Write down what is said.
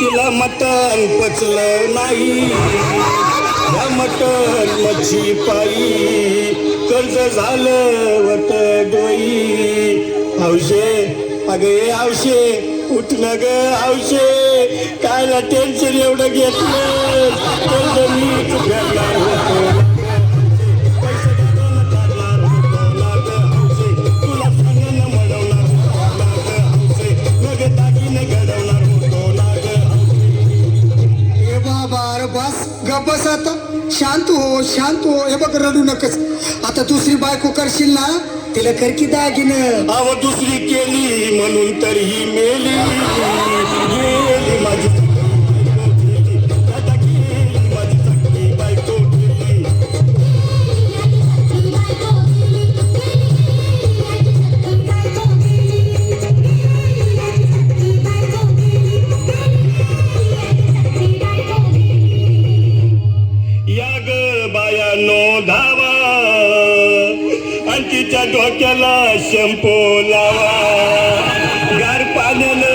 तिला मटण पचलं नाही, या मटण मच्छी पायी कर्ज झालं वट डोई. हौशे अगे हौशे उठलं ग हौशे, कायला टेन्शन एवढं घेतलं, कर्ज नीट फेडणार होतो. बस आता शांत हो शांत हो. हे बघ रडू नकस. आता दुसरी बायको करशील ना तिला कर की दागिनं. अव दुसरी केली म्हणून तरीही मेली, गेली माझी बायको गेली. या ग बायानो धावा आणि तिच्या डोक्याला शॅम्पू लावा, गार पाण्यानं